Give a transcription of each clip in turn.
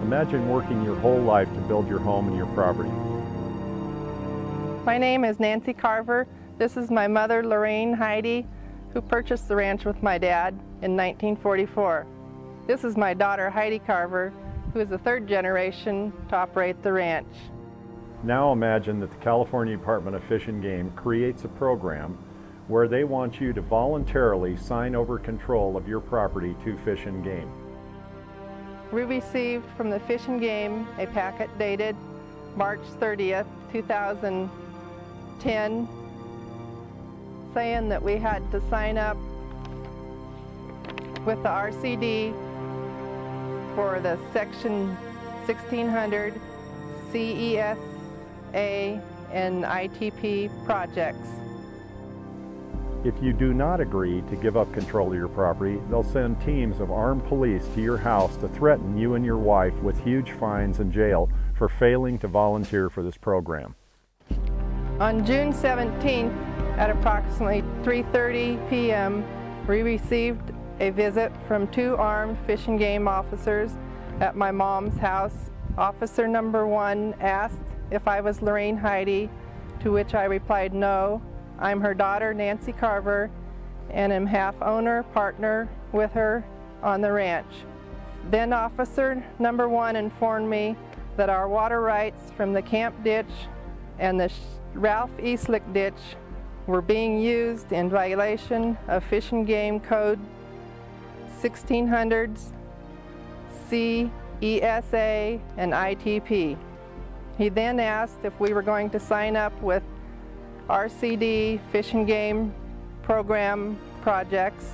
Imagine working your whole life to build your home and your property. My name is Nancy Carver. This is my mother, Lorraine Heidi, who purchased the ranch with my dad in 1944. This is my daughter, Heidi Carver, who is the third generation to operate the ranch. Now imagine that the California Department of Fish and Game creates a program where they want you to voluntarily sign over control of your property to Fish and Game. We received from the Fish and Game a packet dated March 30th, 2010, saying that we had to sign up with the RCD for the Section 1600 CESA and ITP projects. If you do not agree to give up control of your property, they'll send teams of armed police to your house to threaten you and your wife with huge fines and jail for failing to volunteer for this program. On June 17th, at approximately 3:30 p.m., we received a visit from two armed Fish and Game officers at my mom's house. Officer number 1 asked if I was Lorraine Heidi, to which I replied no. I'm her daughter, Nancy Carver, and am half owner, partner with her on the ranch. Then officer number 1 informed me that our water rights from the Camp Ditch and the Ralph Eastlick Ditch were being used in violation of Fish and Game Code 1600s, CESA, and ITP. He then asked if we were going to sign up with RCD Fish and Game program projects,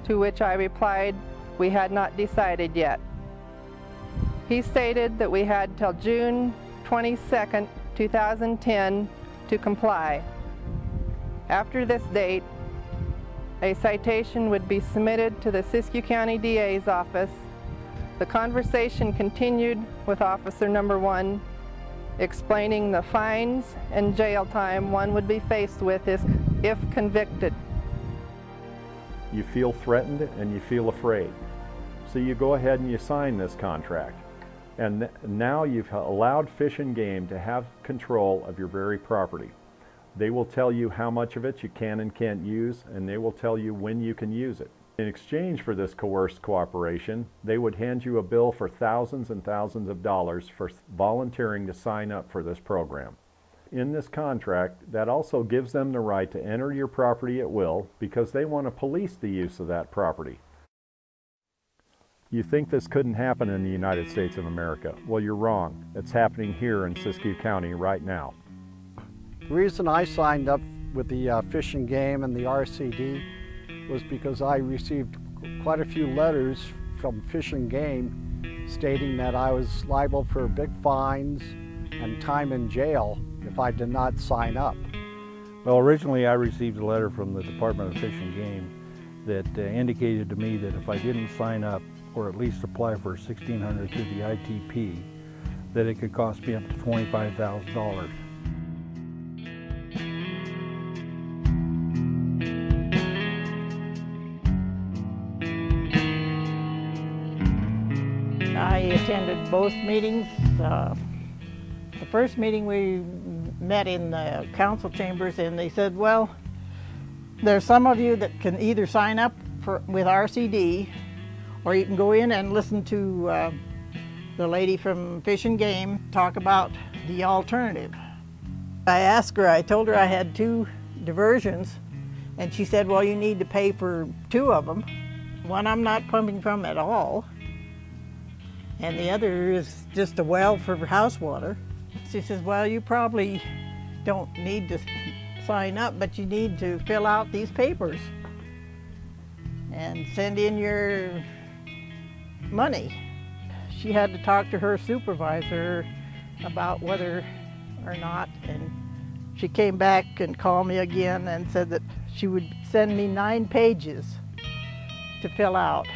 to which I replied we had not decided yet. He stated that we had till June 22nd, 2010 to comply. After this date, a citation would be submitted to the Siskiyou County DA's office. The conversation continued with officer number 1, explaining the fines and jail time one would be faced with if convicted. You feel threatened and you feel afraid. So you go ahead and you sign this contract. And now you've allowed Fish and Game to have control of your very property. They will tell you how much of it you can and can't use, and they will tell you when you can use it. In exchange for this coerced cooperation, they would hand you a bill for thousands and thousands of dollars for volunteering to sign up for this program. In this contract, that also gives them the right to enter your property at will because they want to police the use of that property. You think this couldn't happen in the United States of America? Well, you're wrong. It's happening here in Siskiyou County right now. The reason I signed up with the Fish and Game and the RCD was because I received quite a few letters from Fish and Game stating that I was liable for big fines and time in jail if I did not sign up. Well, originally I received a letter from the Department of Fish and Game that indicated to me that if I didn't sign up or at least apply for 1600 through the ITP, that it could cost me up to $25,000. I attended both meetings. The first meeting we met in the council chambers and they said, well, there's some of you that can either sign up with RCD or you can go in and listen to the lady from Fish and Game talk about the alternative. I told her I had 2 diversions and she said, well, you need to pay for 2 of them. One I'm not pumping from at all, and the other is just a well for house water. She says, well, you probably don't need to sign up, but you need to fill out these papers and send in your money. She had to talk to her supervisor about whether or not, and she came back and called me again and said that she would send me 9 pages to fill out.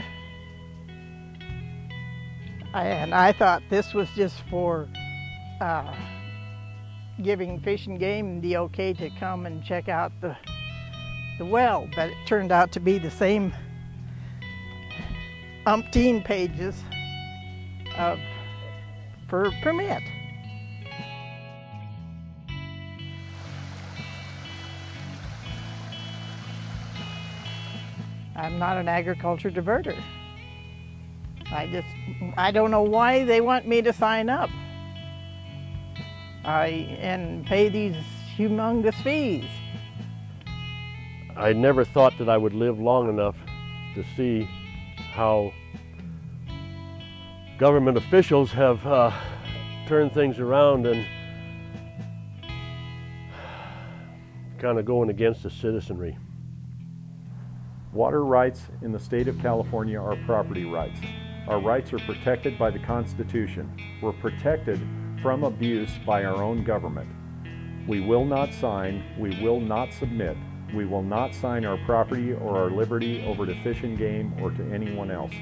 And I thought this was just for giving Fish and Game the okay to come and check out the well, but it turned out to be the same umpteen pages of for a permit. I'm not an agriculture diverter. I don't know why they want me to sign up and pay these humongous fees. I never thought that I would live long enough to see how government officials have turned things around and kind of going against the citizenry. Water rights in the state of California are property rights. Our rights are protected by the Constitution. We're protected from abuse by our own government. We will not sign, we will not submit, we will not sign our property or our liberty over to Fish and Game or to anyone else.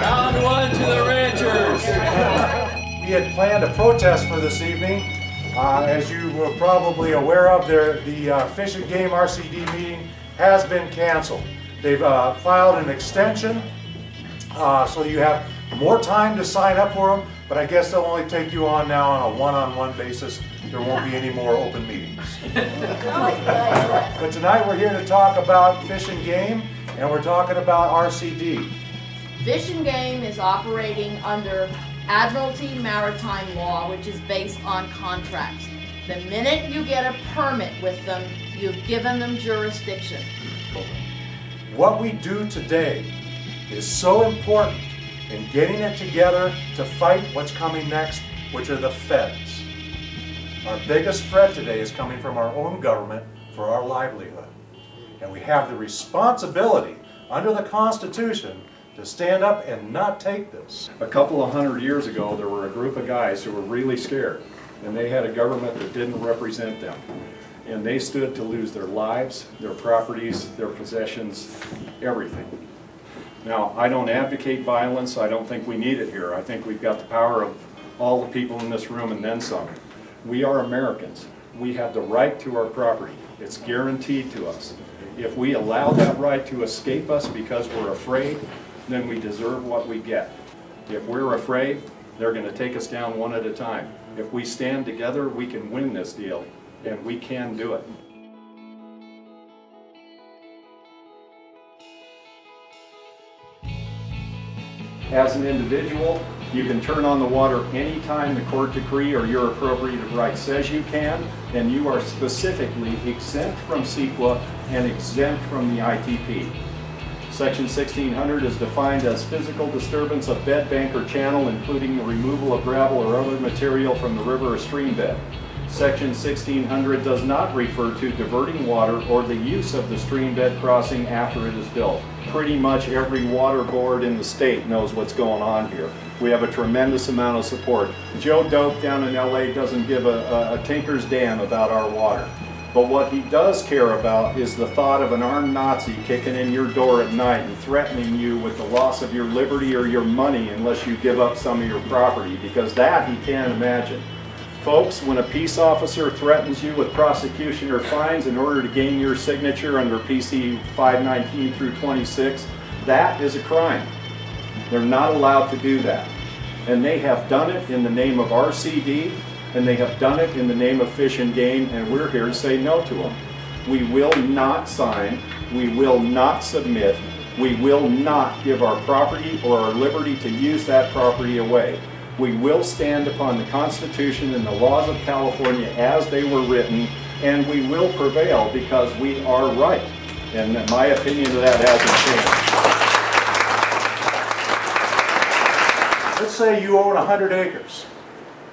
Round one to the ranchers. We had planned a protest for this evening. As you were probably aware of, the Fish and Game RCD meeting has been canceled. They've filed an extension, so you have more time to sign up for them, but I guess they'll only take you on now on a one-on-one basis. There won't be any more open meetings. But tonight we're here to talk about Fish and Game, and we're talking about RCD. Fish and Game is operating under Admiralty Maritime Law, which is based on contracts. The minute you get a permit with them, you've given them jurisdiction. What we do today is so important in getting it together to fight what's coming next, which are the feds. Our biggest threat today is coming from our own government for our livelihood. And we have the responsibility under the Constitution to stand up and not take this. A couple of 100 years ago, there were a group of guys who were really scared, and they had a government that didn't represent them. And they stood to lose their lives, their properties, their possessions, everything. Now, I don't advocate violence. I don't think we need it here. I think we've got the power of all the people in this room and then some. We are Americans. We have the right to our property. It's guaranteed to us. If we allow that right to escape us because we're afraid, then we deserve what we get. If we're afraid, they're going to take us down one at a time. If we stand together, we can win this deal, and we can do it. As an individual, you can turn on the water anytime the court decree or your appropriative right says you can, and you are specifically exempt from CEQA and exempt from the ITP. Section 1600 is defined as physical disturbance of bed, bank, or channel, including the removal of gravel or other material from the river or stream bed. Section 1600 does not refer to diverting water or the use of the stream bed crossing after it is built. Pretty much every water board in the state knows what's going on here. We have a tremendous amount of support. Joe Dope down in LA doesn't give a tinker's damn about our water. But what he does care about is the thought of an armed Nazi kicking in your door at night and threatening you with the loss of your liberty or your money unless you give up some of your property, because that he can't imagine. Folks, when a peace officer threatens you with prosecution or fines in order to gain your signature under PC 519 through 26, that is a crime. They're not allowed to do that. And they have done it in the name of RCD, and they have done it in the name of Fish and Game, and we're here to say no to them. We will not sign, we will not submit, we will not give our property or our liberty to use that property away. We will stand upon the Constitution and the laws of California as they were written, and we will prevail because we are right. And my opinion of that hasn't changed. let's say you own 100 acres.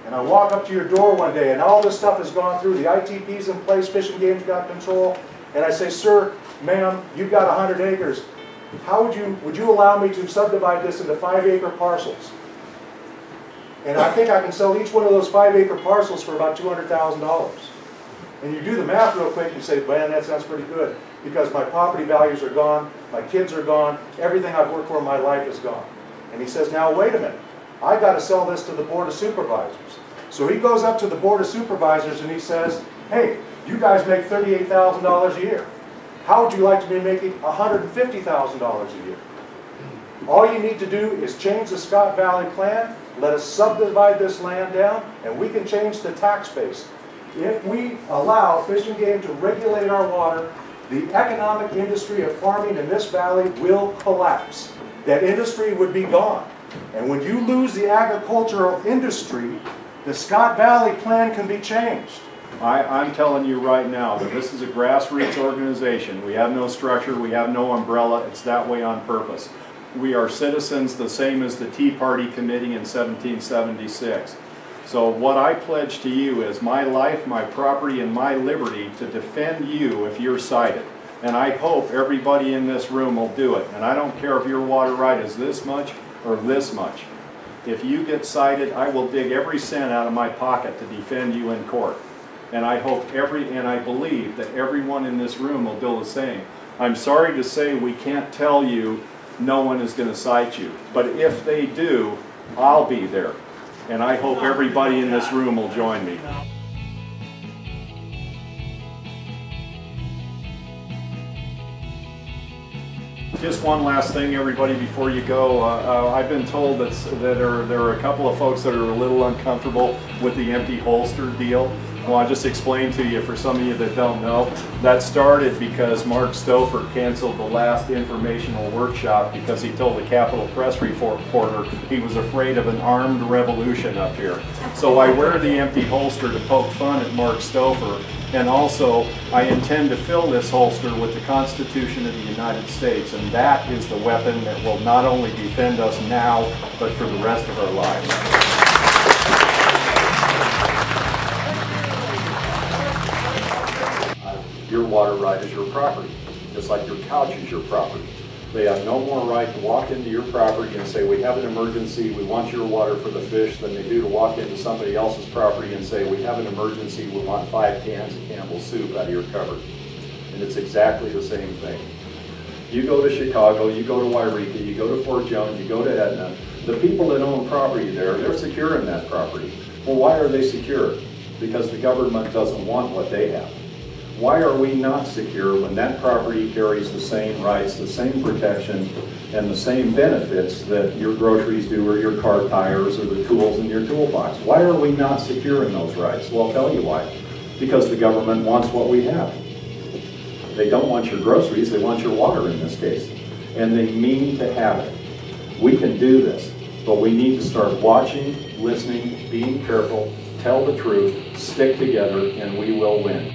And I walk up to your door one day and all this stuff has gone through, the ITP's in place, Fish and Game's got control, and I say, sir, ma'am, you've got 100 acres. How would you allow me to subdivide this into 5-acre parcels? And I think I can sell each one of those 5-acre parcels for about $200,000. And you do the math real quick and you say, man, that sounds pretty good, because my property values are gone, my kids are gone, everything I've worked for in my life is gone. And he says, now wait a minute, I got to sell this to the Board of Supervisors. So he goes up to the Board of Supervisors and he says, hey, you guys make $38,000 a year. How would you like to be making $150,000 a year? All you need to do is change the Scott Valley plan, let us subdivide this land down, and we can change the tax base. If we allow Fish and Game to regulate our water, the economic industry of farming in this valley will collapse. That industry would be gone. And when you lose the agricultural industry, the Scott Valley plan can be changed. I'm telling you right now that this is a grassroots organization. We have no structure, we have no umbrella, it's that way on purpose. We are citizens the same as the Tea Party Committee in 1776. So what I pledge to you is my life, my property, and my liberty to defend you if you're cited. And I hope everybody in this room will do it. And I don't care if your water right is this much or this much. If you get cited, I will dig every cent out of my pocket to defend you in court. And I hope and I believe that everyone in this room will do the same. I'm sorry to say we can't tell you no one is going to cite you. But if they do, I'll be there. And I hope everybody in this room will join me. Just one last thing, everybody, before you go. I've been told that there are a couple of folks that are a little uncomfortable with the empty holster deal. Well, I'll just explain to you, for some of you that don't know, that started because Mark Stouffer canceled the last informational workshop because he told the Capitol Press reporter he was afraid of an armed revolution up here. So I wear the empty holster to poke fun at Mark Stouffer, and also I intend to fill this holster with the Constitution of the United States, and that is the weapon that will not only defend us now, but for the rest of our lives. Your water right is your property, just like your couch is your property. They have no more right to walk into your property and say, we have an emergency, we want your water for the fish, than they do to walk into somebody else's property and say, we have an emergency, we want 5 cans of Campbell's soup out of your cupboard. And it's exactly the same thing. You go to Chicago, you go to Wairika, you go to Fort Jones, you go to Etna, the people that own property there, they're secure in that property. Well, why are they secure? Because the government doesn't want what they have. Why are we not secure when that property carries the same rights, the same protection, and the same benefits that your groceries do, or your car tires, or the tools in your toolbox? Why are we not secure in those rights? Well, I'll tell you why. Because the government wants what we have. They don't want your groceries, they want your water in this case. And they mean to have it. We can do this, but we need to start watching, listening, being careful, tell the truth, stick together, and we will win.